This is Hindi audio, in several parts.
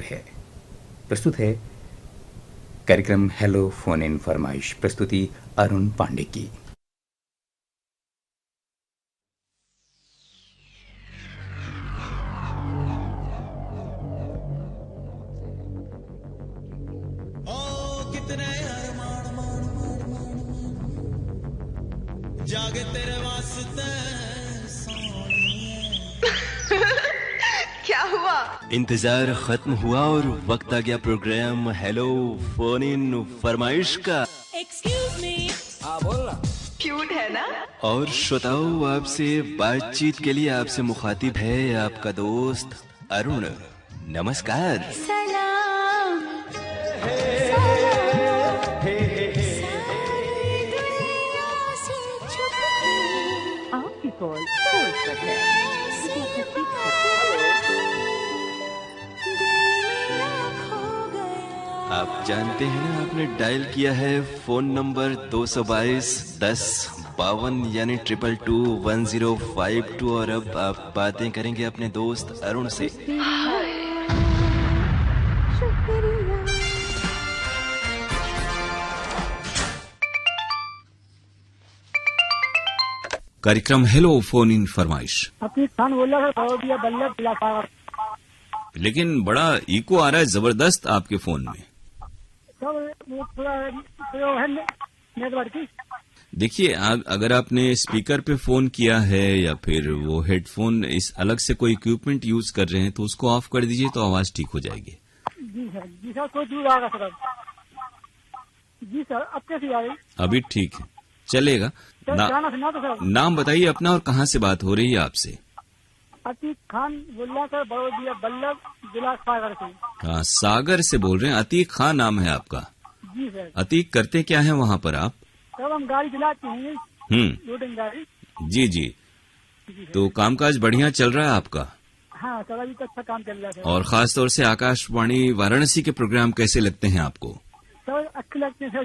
है प्रस्तुत है कार्यक्रम हेलो फोन इन फरमाइश। प्रस्तुति अरुण पांडे की। जागे तेरे वास्ते क्या हुआ? इंतजार खत्म हुआ और वक्त आ गया प्रोग्राम हेलो फोन इन फरमाइश का। Excuse me. हाँ बोलना। क्यूट है ना? और श्रोताओं, आपसे बातचीत के लिए आपसे मुखातिब है आपका दोस्त अरुण। नमस्कार। सलाम। आपकी कॉल होल्ड पर है। आप जानते हैं ना, आपने डायल किया है फोन नंबर 222 10 52 यानी 2221 और अब आप बातें करेंगे अपने दोस्त अरुण से। कार्यक्रम हेलो फोन इन फरमाइश। अपनी खान बोल रहा था बल्लभ जिला, लेकिन बड़ा इको आ रहा है जबरदस्त आपके फोन में। नेटवर्क की देखिए, अगर आपने स्पीकर पे फोन किया है या फिर वो हेडफोन इस अलग से कोई इक्विपमेंट यूज कर रहे हैं तो उसको ऑफ कर दीजिए तो आवाज ठीक हो जाएगी। जी सर कोई दूर आएगा सर। जी सर अब कैसी आ रही? अभी ठीक है, चलेगा। गाना सुना तो सर। नाम बताइए अपना और कहाँ से बात हो रही है आपसे? अतीक खान बोल रहा सर, बड़ौदिया बल्लभ जिला सागर से। हाँ, सागर से बोल रहे हैं। अतीक खान नाम है आपका? जी सर। अतीक करते क्या है वहाँ पर आप? सर हम गाड़ी चलाते हैं, लोडिंग गाड़ी। जी जी। तो कामकाज बढ़िया चल रहा है आपका? हाँ सर अभी तो अच्छा काम चल रहा है। और खास तौर से आकाशवाणी वाराणसी के प्रोग्राम कैसे लगते हैं आपको? सर अच्छे लगते हैं सर,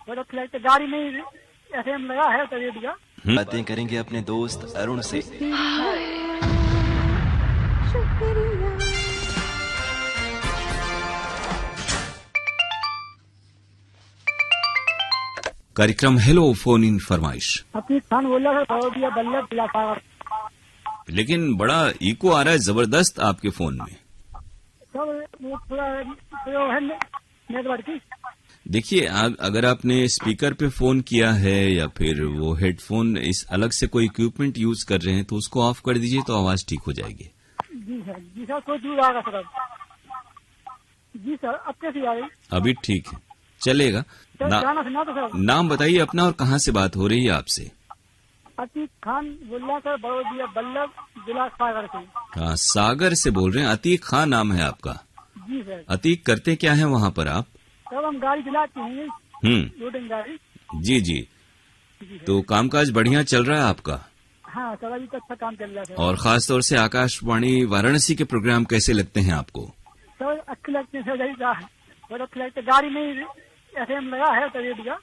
बहुत अच्छे लगते। गाड़ी में FM लगा है तो रेडियो। बातें करेंगे अपने दोस्त अरुण से। कार्यक्रम हेलो फोन इन फरमाइश। अतीक खान बोल रहा था, बड़ौदिया बल्लभ जिला सागर। लेकिन बड़ा इको आ रहा है जबरदस्त आपके फोन में। सर वो थोड़ा नेटवर्क की। देखिए, अगर आपने स्पीकर पे फोन किया है या फिर वो हेडफोन इस अलग से कोई इक्विपमेंट यूज कर रहे हैं तो उसको ऑफ कर दीजिए तो आवाज ठीक हो जाएगी। जी सर कोई दूर आएगा सर। जी सर अब कैसी आ रही? अभी ठीक है, चलेगा। गाना सुना तो सर। नाम बताइए अपना और कहाँ से बात हो रही है आपसे? अतीक खान बोल रहा सर, बड़ौदिया बल्लभ जिला सागर से। हाँ, सागर से बोल रहे हैं। अतीक खान नाम है आपका? जी सर। अतीक करते क्या है वहाँ पर आप? सर हम गाड़ी चलाते हैं, लोडिंग गाड़ी। जी जी। तो कामकाज बढ़िया चल रहा है आपका? हाँ सर अभी तो अच्छा काम चल रहा है। और खास तौर से आकाशवाणी वाराणसी के प्रोग्राम कैसे लगते हैं आपको? सर अच्छे लगते हैं सर, बहुत अच्छे लगते। गाड़ी में FM लगा है तो रेडियो।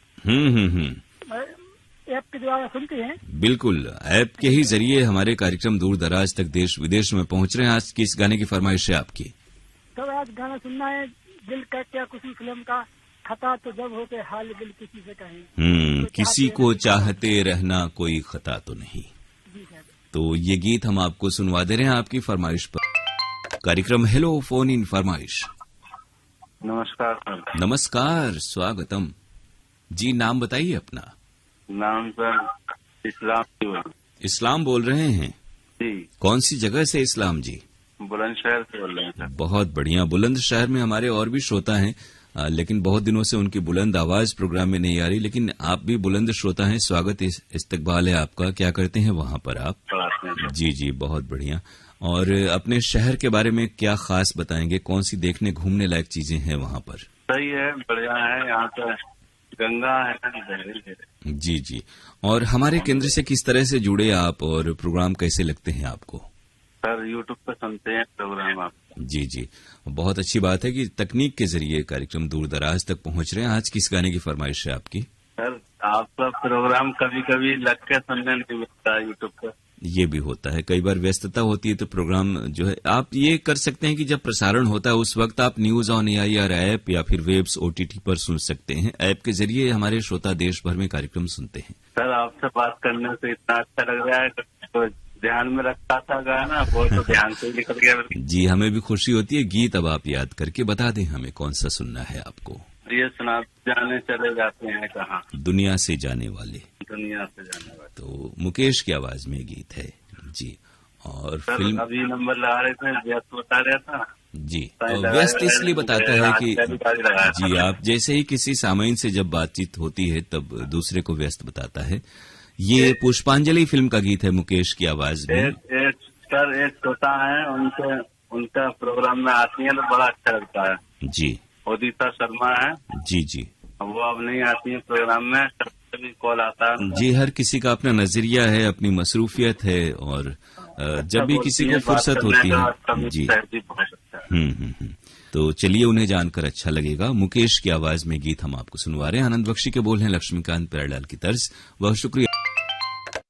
ऐप के द्वारा सुनते हैं। बिल्कुल, ऐप के ही जरिए हमारे कार्यक्रम दूर दराज तक देश विदेश में पहुंच रहे हैं। आज किस गाने की फरमाइश है आपकी? सर आज गाना सुनना है दिल का क्या किसी फिल्म का, खता तो जब हो के हाल दिल किसी से कहें। किसी को चाहते रहना कोई खता तो नहीं। तो ये गीत हम आपको सुनवा दे रहे हैं आपकी फरमाइश पर। कार्यक्रम हेलो फोन इन फरमाइश। नमस्कार सर। नमस्कार, स्वागतम जी। नाम बताइए अपना। नाम सर इस्लाम। इस्लाम बोल रहे हैं जी। कौन सी जगह से इस्लाम जी? बुलंदशहर से बोल रहे हैं सर। बहुत बढ़िया। बुलंदशहर में हमारे और भी श्रोता हैं, लेकिन बहुत दिनों से उनकी बुलंद आवाज प्रोग्राम में नहीं आ रही, लेकिन आप भी बुलंद श्रोता हैं। स्वागत इस्तकबाल है आपका। क्या करते हैं वहाँ पर आप? जी जी, बहुत बढ़िया। और अपने शहर के बारे में क्या खास बताएंगे? कौन सी देखने घूमने लायक चीजें हैं वहाँ पर? सही है, बढ़िया है। यहाँ पर गंगा है। जी जी। और हमारे केंद्र से किस तरह से जुड़े आप और प्रोग्राम कैसे लगते हैं आपको? सर यूट्यूब पर सुनते हैं प्रोग्राम आप। जी जी, बहुत अच्छी बात है कि तकनीक के जरिए कार्यक्रम दूर दराज तक पहुंच रहे हैं। आज किस गाने की फरमाइश है आपकी? सर आपका प्रोग्राम कभी कभी लग के सुनने नहीं मिलता यूट्यूब पर। ये भी होता है, कई बार व्यस्तता होती है तो प्रोग्राम जो है आप ये कर सकते हैं कि जब प्रसारण होता है उस वक्त आप न्यूज ऑन एआईआर ऐप या फिर वेब्स ओटीटी पर सुन सकते हैं। ऐप के जरिए हमारे श्रोता देश भर में कार्यक्रम सुनते हैं। सर आपसे बात करने से इतना अच्छा लग रहा है, तो ध्यान में रखता था गाना, वो तो ध्यान से निकल गया। जी, हमें भी खुशी होती है। गीत अब आप याद करके बता दें हमें कौन सा सुनना है आपको। ये सुना, जाने चले जाते हैं कहाँ, दुनिया से जाने वाले। दुनिया से जाने वाले। तो मुकेश की आवाज में गीत है जी। और सर फिल्म अभी नंबर लगा रहे थे, व्यस्त बता रहा था जी, और व्यस्त इसलिए बताता है कि जी आप जैसे ही किसी सामयिक से जब बातचीत होती है तब दूसरे को व्यस्त बताता है। ये पुष्पांजलि फिल्म का गीत है मुकेश की आवाज में। सर एक छोटा है, उनका प्रोग्राम में आती है तो बड़ा अच्छा लगता है जी। उदिता शर्मा है जी जी, वो अब नहीं आती है प्रोग्राम में, कभी कॉल आता है जी। हर किसी का अपना नजरिया है, अपनी मसरूफियत है और जब भी किसी को फुर्सत होती है जी। तो चलिए उन्हें जानकर अच्छा लगेगा। मुकेश की आवाज में गीत हम आपको सुनवा रहे हैं। आनंद बख्शी के बोल हैं लक्ष्मीकांत प्यारेलाल की तर्ज। बहुत शुक्रिया।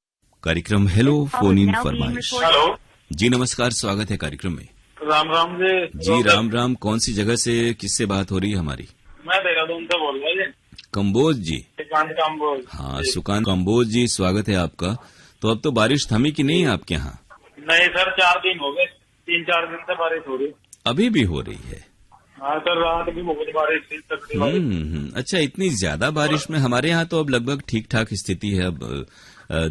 कार्यक्रम हेलो फोन इन फरमाइश। हेलो जी नमस्कार, स्वागत है कार्यक्रम में। राम राम जी राम राम। कौन सी जगह से किससे बात हो रही है हमारी? मैं देहरादून से बोल रहा हूँ। कंबोज जी? सुकांत कंबोज। हाँ सुकांत कंबोज जी, स्वागत है आपका। तो अब तो बारिश थमी कि नहीं आपके यहाँ? नहीं सर, 4 दिन हो गए, 3-4 दिन से बारिश हो रही। अभी भी हो रही है? हाँ सर, रात भी बहुत बारिश थी, तकड़ी बारिश। अच्छा, इतनी ज्यादा बारिश में हमारे यहाँ तो अब लगभग ठीक ठाक स्थिति है। अब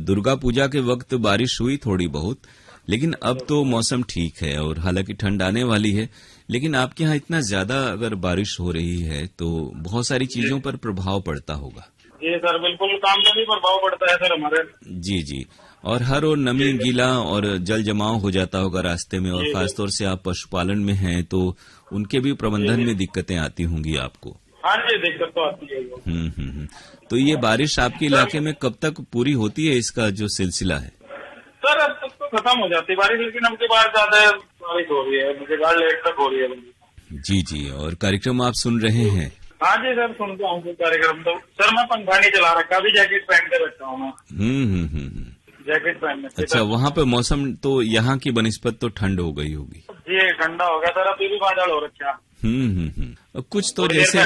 दुर्गा पूजा के वक्त बारिश हुई थोड़ी बहुत, लेकिन अब तो मौसम ठीक है और हालांकि ठंड आने वाली है। लेकिन आपके यहाँ इतना ज्यादा अगर बारिश हो रही है तो बहुत सारी चीजों पर प्रभाव पड़ता होगा। जी सर, बिल्कुल काम का भी प्रभाव पड़ता है सर हमारे। जी जी, और हर और नमी, गीला और जल जमाव हो जाता होगा रास्ते में, और खासतौर से आप पशुपालन में हैं तो उनके भी प्रबंधन में दिक्कतें आती होंगी आपको। हाँ जी, दिक्कत तो आती है। तो ये बारिश आपके इलाके में कब तक पूरी होती है, इसका जो सिलसिला है? सर अब तक तो खत्म हो जाती है बारिश, लेकिन अब के बाद ज्यादा बारिश हो रही है, मुझे गाड़ लेट तक हो रही है। जी जी, और कार्यक्रम आप सुन रहे हैं? हाँ जी सर, सुनता हूँ कार्यक्रम। तो सर मैं पंखा नहीं चला रखा, अभी जैकेट पहन के बैठा हूँ मैं। जैकेट पहनने। अच्छा, वहाँ पे मौसम तो यहाँ की बनिस्बत तो ठंड हो गई होगी? जी ठंडा हो गया सर, अभी भी बादल हो रखा। कुछ तो जैसे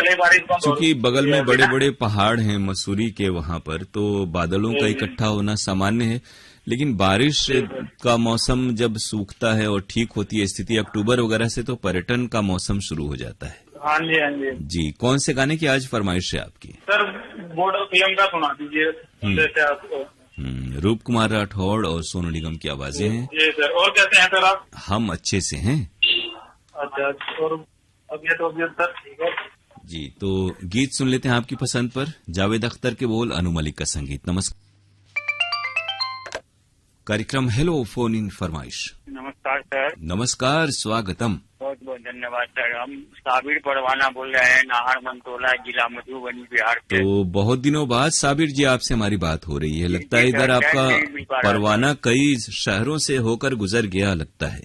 चूंकि बगल में बड़े बड़े पहाड़ हैं मसूरी के, वहाँ पर तो बादलों का इकट्ठा होना सामान्य है। लेकिन बारिश का मौसम जब सूखता है और ठीक होती है स्थिति अक्टूबर वगैरह से, तो पर्यटन का मौसम शुरू हो जाता है। हाँ जी हाँ जी जी। कौन से गाने की आज फरमाइश है आपकी? सर बॉर्डर फिल्म का सुना दीजिए जैसे आपको। रूप कुमार राठौड़ और सोनू निगम की आवाजें हैं। जी सर। और कैसे हैं सर आप? हम अच्छे से हैं। अच्छा, और तबीयत सर ठीक है? जी, तो गीत सुन लेते हैं आपकी पसंद पर। जावेद अख्तर के बोल, अनु मलिक का संगीत। नमस्कार। कार्यक्रम हेलो फोन इन फरमाइश। नमस्कार सर। नमस्कार, स्वागतम। बहुत बहुत धन्यवाद सर। हम साबिर परवाना बोल रहे हैं, नाहर मंतोला, जिला मधुबनी, बिहार से। तो बहुत दिनों बाद साबिर जी आपसे हमारी बात हो रही है। लगता है इधर आपका परवाना कई शहरों से होकर गुजर गया लगता है।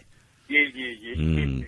जी जी जी।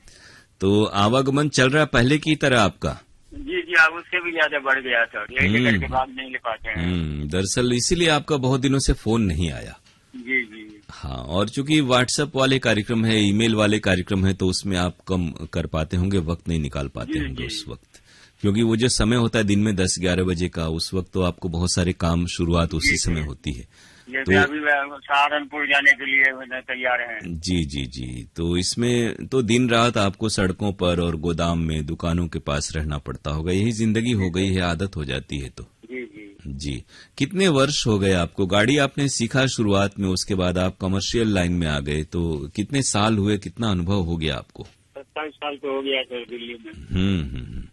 तो आवागमन चल रहा है पहले की तरह आपका? जी जी, अब उससे भी ज्यादा बढ़ गया सर, यही करके भाग नहीं ले पाते हैं। दरअसल इसीलिए आपका बहुत दिनों से फोन नहीं आया। जी जी। हाँ, और चूंकि व्हाट्सएप वाले कार्यक्रम है, ईमेल वाले कार्यक्रम है, तो उसमें आप कम कर पाते होंगे, वक्त नहीं निकाल पाते होंगे उस वक्त, क्योंकि वो जो समय होता है दिन में 10-11 बजे का, उस वक्त तो आपको बहुत सारे काम शुरुआत उसी समय होती है। तो अभी सहारनपुर जाने के लिए तैयार हैं। जी जी जी। तो इसमें तो दिन रात आपको सड़कों पर और गोदाम में, दुकानों के पास रहना पड़ता होगा। यही जिंदगी हो गई है, आदत हो जाती है। तो जी जी जी। कितने वर्ष हो गए आपको? गाड़ी आपने सीखा शुरुआत में, उसके बाद आप कमर्शियल लाइन में आ गए, तो कितने साल हुए, कितना अनुभव हो गया आपको? 27 साल तो हो गया सर दिल्ली में।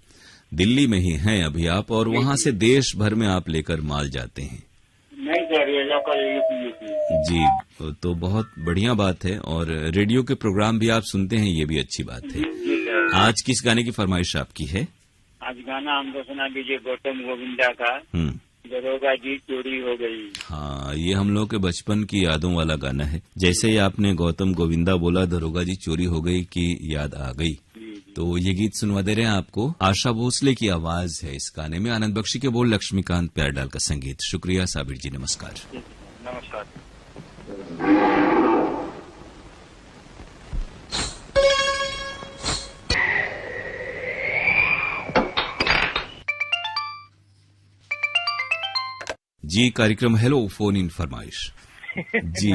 दिल्ली में ही हैं अभी आप, और वहाँ से देश भर में आप लेकर माल जाते हैं? नहीं सर, ये लोकल जी, तो बहुत बढ़िया बात है। और रेडियो के प्रोग्राम भी आप सुनते हैं, ये भी अच्छी बात है। आज किस गाने की फरमाइश आपकी है? आज गाना हमको सुना दीजिए गौतम गोविंदा का, दरोगा जी चोरी हो गई। हाँ, ये हम लोग के बचपन की यादों वाला गाना है। जैसे ही आपने गौतम गोविंदा बोला, दरोगा जी चोरी हो गई की याद आ गई। तो ये गीत सुनवा दे रहे हैं आपको। आशा भोसले की आवाज है इस गाने में, आनंद बख्शी के बोल, लक्ष्मीकांत प्यारेलाल का संगीत। शुक्रिया साबिर जी, नमस्कार। नमस्कार। जी, कार्यक्रम हेलो फोन इन फरमाइश। जी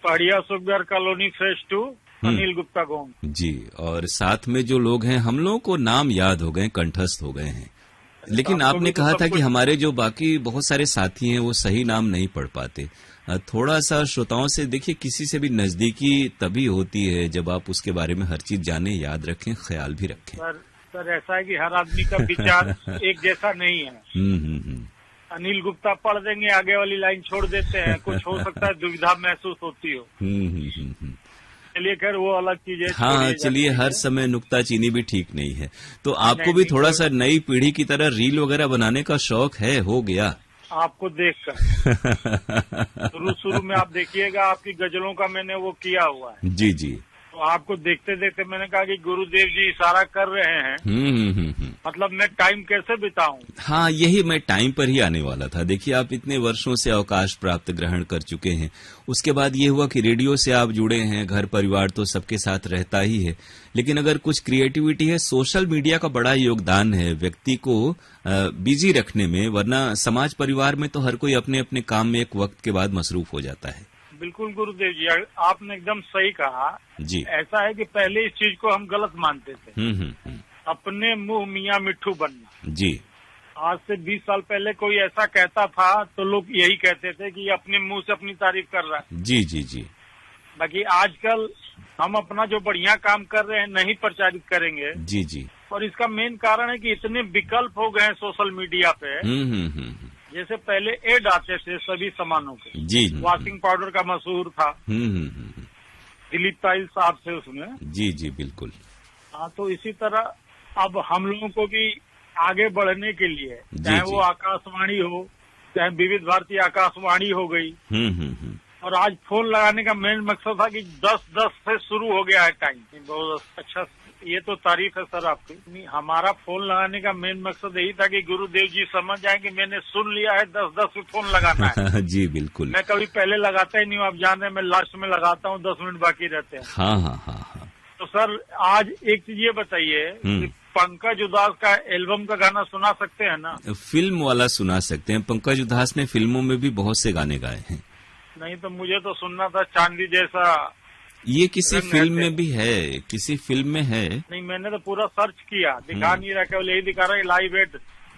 पहाड़िया सुखगर कॉलोनी फेज 2, अनिल गुप्ता गोंग। जी, और साथ में जो लोग हैं हम लोगों को नाम याद हो गए, कंठस्थ हो गए हैं, लेकिन आपने कहा था कि हमारे जो बाकी बहुत सारे साथी हैं वो सही नाम नहीं पढ़ पाते। थोड़ा सा श्रोताओं से देखिए, किसी से भी नजदीकी तभी होती है जब आप उसके बारे में हर चीज जाने, याद रखें, ख्याल भी रखें। सर ऐसा है कि हर आदमी का विचार एक जैसा नहीं है। अनिल गुप्ता पढ़ देंगे, आगे वाली लाइन छोड़ देते हैं, कुछ हो सकता है दुविधा महसूस होती हो। चलिए खैर वो अलग चीज है। हाँ, चलिए, हर समय नुक्ताचीनी भी ठीक नहीं है। तो आपको भी थोड़ा सा नई पीढ़ी की तरह रील वगैरह बनाने का शौक है, हो गया आपको देखकर? शुरू में आप देखिएगा, आपकी गजलों का मैंने वो किया हुआ है। जी जी। तो आपको देखते देखते मैंने कहा कि गुरुदेव जी इशारा कर रहे हैं। मतलब मैं टाइम कैसे बिताऊं? हाँ, यही मैं टाइम पर ही आने वाला था। देखिए, आप इतने वर्षों से अवकाश प्राप्त ग्रहण कर चुके हैं, उसके बाद ये हुआ कि रेडियो से आप जुड़े हैं, घर परिवार तो सबके साथ रहता ही है, लेकिन अगर कुछ क्रिएटिविटी है, सोशल मीडिया का बड़ा योगदान है व्यक्ति को बिजी रखने में, वरना समाज परिवार में तो हर कोई अपने अपने काम में एक वक्त के बाद मसरूफ हो जाता है। बिल्कुल गुरुदेव जी, आपने एकदम सही कहा जी। ऐसा है कि पहले इस चीज को हम गलत मानते थे। अपने मुंह मियाँ मिट्ठू बनना। जी। आज से 20 साल पहले कोई ऐसा कहता था तो लोग यही कहते थे कि अपने मुंह से अपनी तारीफ कर रहा है। जी जी जी। बाकी आजकल हम अपना जो बढ़िया काम कर रहे हैं नहीं प्रचारित करेंगे। जी जी। और इसका मेन कारण है कि इतने विकल्प हो गए हैं सोशल मीडिया पे। जैसे पहले एड आते थे सभी सामानों के। जी। वॉशिंग पाउडर का मशहूर था। दिलीप ताइल साहब थे उसमें। जी जी बिल्कुल। हाँ, तो इसी तरह अब हम लोगों को भी आगे बढ़ने के लिए, चाहे वो आकाशवाणी हो, चाहे विविध भारती आकाशवाणी हो गई, और आज फोन लगाने का मेन मकसद था कि 10-10 से शुरू हो गया है टाइम। बहुत अच्छा, ये तो तारीफ है सर आपकी। हमारा फोन लगाने का मेन मकसद यही था कि गुरुदेव जी समझ जाए कि मैंने सुन लिया है, 10-10 पे फोन लगाना है। जी बिल्कुल। मैं कभी पहले लगाता ही नहीं हूँ, आप जान रहे हैं, मैं लास्ट में लगाता हूँ, 10 मिनट बाकी रहते हैं। हाँ हाँ हाँ हाँ। तो सर आज एक चीज ये बताइए, पंकज उधास का एल्बम का गाना सुना सकते हैं ना? फिल्म वाला सुना सकते हैं। पंकज उधास ने फिल्मों में भी बहुत से गाने गाए हैं। नहीं तो मुझे तो सुनना था चांदी जैसा। ये किसी फिल्म में भी है, किसी फिल्म में है। नहीं, मैंने तो पूरा सर्च किया, दिखा नहीं रहा, केवल यही दिखा रहा है लाइव एट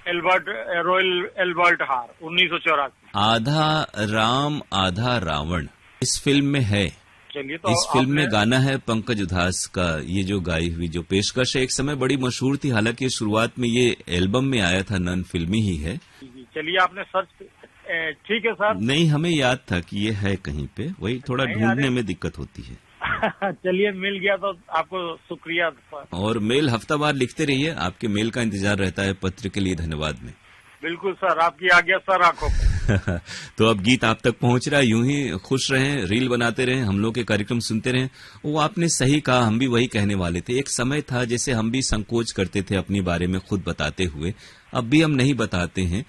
रॉयल एल्बर्ट हार 1984। आधा राम आधा रावण इस फिल्म में है। चलिए, तो इस फिल्म में गाना है पंकज उधास का। ये जो गाई हुई जो पेशकश है, एक समय बड़ी मशहूर थी, हालांकि शुरुआत में ये एल्बम में आया था, नन फिल्मी ही है। चलिए, आपने सर्च, ठीक है सर। नहीं, हमें याद था कि ये है कहीं पे, वही थोड़ा ढूंढने में दिक्कत होती है। चलिए, मिल गया तो आपको शुक्रिया। और मेल हफ्तावार लिखते रहिए, आपके मेल का इंतजार रहता है। पत्र के लिए धन्यवाद में। बिल्कुल सर, आपकी आज्ञा सर, आंखों पर। तो अब गीत आप तक पहुंच रहा है, यूं ही खुश रहें, रील बनाते रहें, हम लोग के कार्यक्रम सुनते रहें। वो आपने सही कहा, हम भी वही कहने वाले थे। एक समय था जैसे हम भी संकोच करते थे अपने बारे में खुद बताते हुए, अब भी हम नहीं बताते हैं,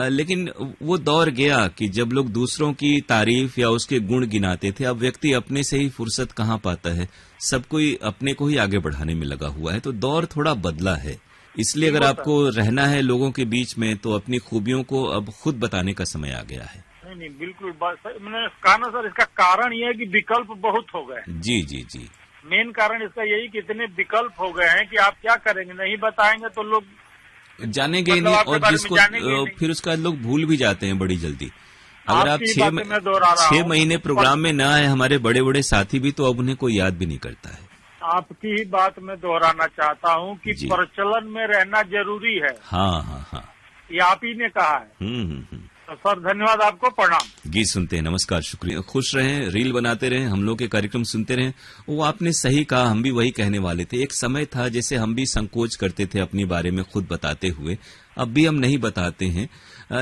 लेकिन वो दौर गया कि जब लोग दूसरों की तारीफ या उसके गुण गिनाते थे। अब व्यक्ति अपने से ही फुर्सत कहाँ पाता है, सब कोई अपने को ही आगे बढ़ाने में लगा हुआ है। तो दौर थोड़ा बदला है, इसलिए अगर आपको रहना है लोगों के बीच में तो अपनी खूबियों को अब खुद बताने का समय आ गया है। नहीं, बिल्कुल मैंने कहा ना सर, इसका कारण ये है कि विकल्प बहुत हो गए। जी जी जी। मेन कारण इसका यही कि इतने विकल्प हो गए हैं कि आप क्या करेंगे, नहीं बताएंगे तो लोग जानेंगे नहीं, और जिसको फिर उसका लोग भूल भी जाते हैं बड़ी जल्दी। अगर आप 6 महीने प्रोग्राम में न आए हमारे बड़े बड़े साथी भी, तो अब उन्हें कोई याद भी नहीं करता है। आपकी ही बात मैं दोहराना चाहता हूँ कि प्रचलन में रहना जरूरी है। हाँ हाँ हाँ, ये आप ही ने कहा है। तो सर धन्यवाद, आपको प्रणाम। गीत सुनते हैं, नमस्कार, शुक्रिया। खुश रहें, रील बनाते रहें, हम लोग के कार्यक्रम सुनते रहें। वो आपने सही कहा, हम भी वही कहने वाले थे। एक समय था जैसे हम भी संकोच करते थे अपने बारे में खुद बताते हुए, अब भी हम नहीं बताते हैं,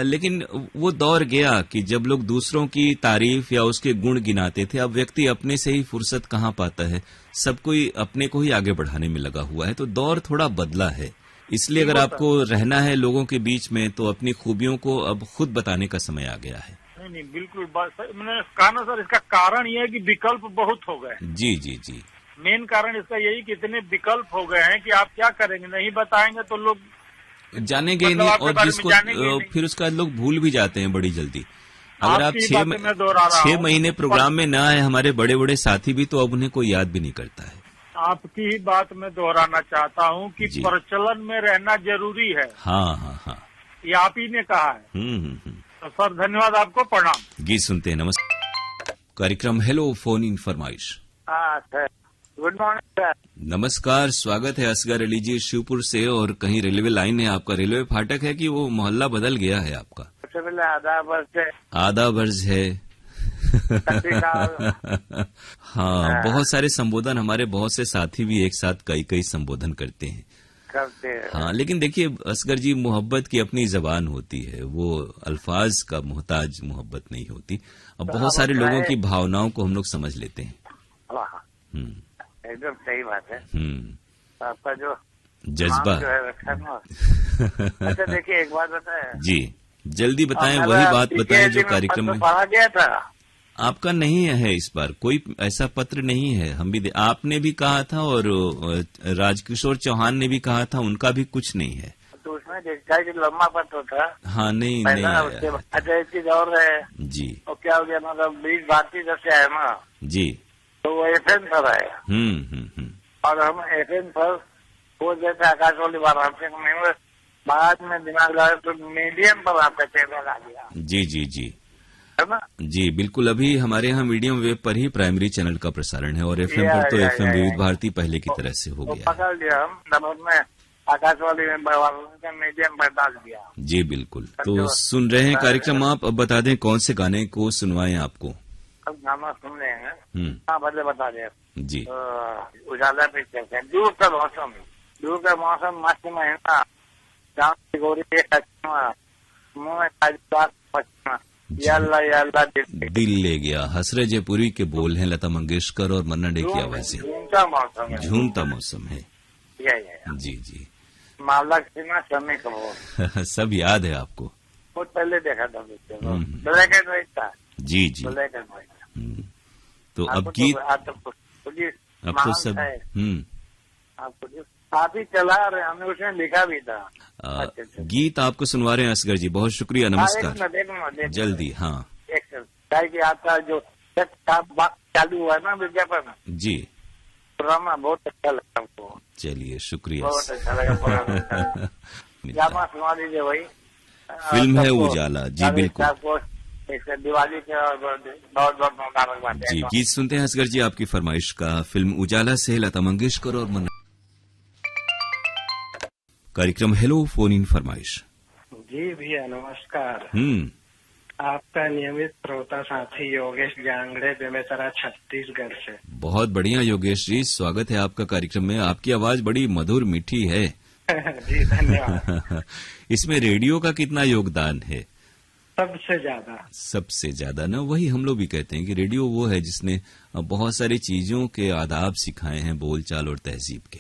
लेकिन वो दौर गया कि जब लोग दूसरों की तारीफ या उसके गुण गिनाते थे। अब व्यक्ति अपने से ही फुर्सत कहाँ पाता है, सब कोई अपने को ही आगे बढ़ाने में लगा हुआ है। तो दौर थोड़ा बदला है, इसलिए अगर आपको रहना है लोगों के बीच में तो अपनी खूबियों को अब खुद बताने का समय आ गया है। नहीं, बिल्कुल मैंने कहा ना सर, इसका कारण ये है कि विकल्प बहुत हो गए। जी जी जी। मेन कारण इसका यही कि इतने विकल्प हो गए हैं कि आप क्या करेंगे, नहीं बताएंगे तो लोग जानेंगे नहीं, और जिसको फिर उसका लोग भूल भी जाते हैं बड़ी जल्दी। अगर आप आपकी बातें मैं दोहरा रहा 6 हूं। महीने प्रोग्राम में ना आए हमारे बड़े बड़े साथी भी, तो अब उन्हें कोई याद भी नहीं करता है। आपकी ही बात मैं दोहराना चाहता हूँ कि जी। प्रचलन में रहना जरूरी है, हाँ हाँ हाँ। ये आप ही ने कहा है। तो सर धन्यवाद, आपको प्रणाम। गीत सुनते हैं। नमस्कार। कार्यक्रम हेलो फोन इन फरमाइश। हाँ सर, गुड मॉर्निंग सर। नमस्कार, स्वागत है असगर अली जी शिवपुर से। और कहीं रेलवे लाइन है आपका, रेलवे फाटक है कि वो मोहल्ला बदल गया है आपका? सबसे पहले आदाब से आधा वर्ष है। हाँ, बहुत सारे संबोधन, हमारे बहुत से साथी भी एक साथ कई कई संबोधन करते हैं। करते हैं। हाँ, लेकिन देखिए असगर जी, मोहब्बत की अपनी जबान होती है, वो अल्फाज का मोहताज मोहब्बत नहीं होती। अब बहुत सारे लोगों की भावनाओं को हम लोग समझ लेते हैं। हाँ, एकदम सही बात है। आपका जो जज्बा जो है रखा ना। अच्छा देखिए, एक बात बताए जी, जल्दी बताएं, वही बात बताएं जो कार्यक्रम में पढ़ा गया था। आपका नहीं है इस बार कोई ऐसा पत्र नहीं है। हम भी आपने भी कहा था और राजकिशोर चौहान ने भी कहा था, उनका भी कुछ नहीं है। तो उसमें देखा कि लंबा पत्र था। हाँ, नहीं पहला नहीं उसके आया। बाद अच्छा एक चीज और है जी और क्या हो गया, मतलब 20 भारतीय जब से आए ना, जी। तो वो FM पर आया। और हम FM पर वो जैसे आकाशवाणी वाराणसी में बाद में दिमाग लगाया तो मीडियम पर आपका चैनल आ गया। जी जी जी, है ना? जी बिल्कुल। अभी हमारे यहाँ मीडियम वेव पर ही प्राइमरी चैनल का प्रसारण है और FM पर तो FM विविध भारती पहले की तरह से हो तो गया। पकड़ लिया हम, तब में आकाशवाणी में मीडियम पर डाल दिया। जी बिल्कुल। तो सुन रहे हैं कार्यक्रम आप। अब बता दें कौन से गाने को सुनवाएं आपको? अब गाना सुन लेंगे। हाँ, बदले बता दें जी। उजाला पिक्चर से दूर का मौसम मस्त महीना, गाँव की गोरी मुँह में पश्चिमा, यल्ला यल्ला दिल ले गया, हसरे जयपुरी के बोल हैं लता मंगेशकर और मन्ना डे की आवाजें। झूमता मौसम है। झूमता मौसम है। जी जी। मालक सिन्हा, शमी कपूर। सब याद है आपको? बहुत पहले देखा था पिक्चर, ब्लैक एंड व्हाइट था। जी जी। Black and white. तो अब गीत, अब तो सब आपको जो आप ही चला रहे, हमने उसमें लिखा भी था। अच्छा। गीत आपको सुनवा रहे हैं असगर जी, बहुत शुक्रिया, नमस्कार। एक मिनट जल्दी। हाँ, कि आपका जो चालू हुआ ना विज्ञापन जी, ड्रामा बहुत अच्छा लगा हमको। चलिए शुक्रिया। बहुत अच्छा लगा। ड्रामा सुना दीजिए भाई। फिल्म है उजाला। जी बिल्कुल। दिवाली के बहुत बहुत मुबारकबाद। जी, गीत सुनते हैं असगर जी आपकी फरमाइश का, फिल्म उजाला से लता मंगेशकर और मन्ना। कार्यक्रम हेलो फोन इन फरमाइश। जी भैया नमस्कार। आपका नियमित श्रोता साथी योगेश जांगड़े, बेमेतरा, छत्तीसगढ़ से। बहुत बढ़िया योगेश जी, स्वागत है आपका कार्यक्रम में। आपकी आवाज बड़ी मधुर मीठी है। जी धन्यवाद। इसमें रेडियो का कितना योगदान है? सबसे ज्यादा ना, वही हम लोग भी कहते हैं कि रेडियो वो है जिसने बहुत सारी चीजों के आदाब सिखाए हैं, बोलचाल और तहजीब के।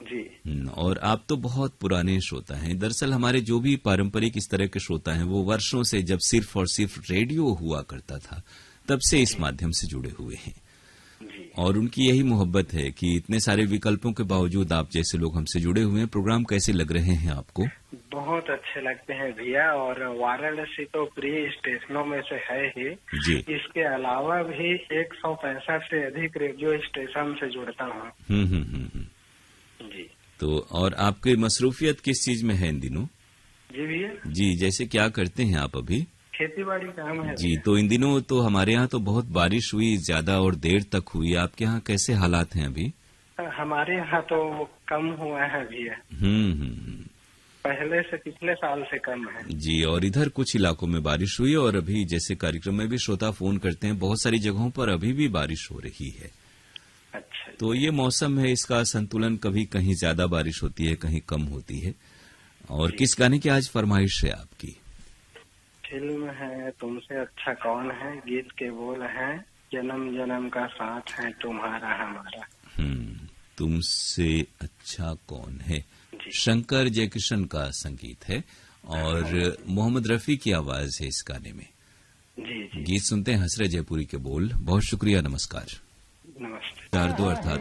जी। और आप तो बहुत पुराने श्रोता हैं। दरअसल हमारे जो भी पारंपरिक इस तरह के श्रोता हैं, वो वर्षों से, जब सिर्फ और सिर्फ रेडियो हुआ करता था, तब से इस माध्यम से जुड़े हुए हैं। और उनकी यही मोहब्बत है कि इतने सारे विकल्पों के बावजूद आप जैसे लोग हमसे जुड़े हुए हैं। प्रोग्राम कैसे लग रहे हैं आपको? बहुत अच्छे लगते हैं भैया, और वाराणसी तो प्रिय स्टेशनों में से है ही। जी। इसके अलावा भी 165 से अधिक रेडियो स्टेशन से जुड़ता हूँ। जी। तो और आपकी मसरूफियत किस चीज में है इन दिनों? जी भैया। जी, जैसे क्या करते हैं आप अभी? खेती बाड़ी काम है जी। तो इन दिनों तो हमारे यहाँ तो बहुत बारिश हुई, ज्यादा और देर तक हुई। आपके यहाँ कैसे हालात हैं अभी? हमारे यहाँ तो कम हुआ है भैया। पहले से, पिछले साल से कम है। जी। और इधर कुछ इलाकों में बारिश हुई, और अभी जैसे कार्यक्रम में भी श्रोता फोन करते हैं, बहुत सारी जगहों पर अभी भी बारिश हो रही है। अच्छा। तो ये मौसम है, इसका संतुलन, कभी कहीं ज्यादा बारिश होती है, कहीं कम होती है। और किस गाने की आज फरमाइश है आपकी? फिल्म है तुमसे अच्छा कौन है, गीत के बोल हैं जन्म जन्म का साथ है तुम्हारा हमारा। तुमसे अच्छा कौन है, शंकर जयकिशन का संगीत है और मोहम्मद रफी की आवाज है इस गाने में। जी। गीत सुनते हैं हसरे जयपुरी के बोल। बहुत शुक्रिया, नमस्कार। नमस्ते। 4-2 अर्थात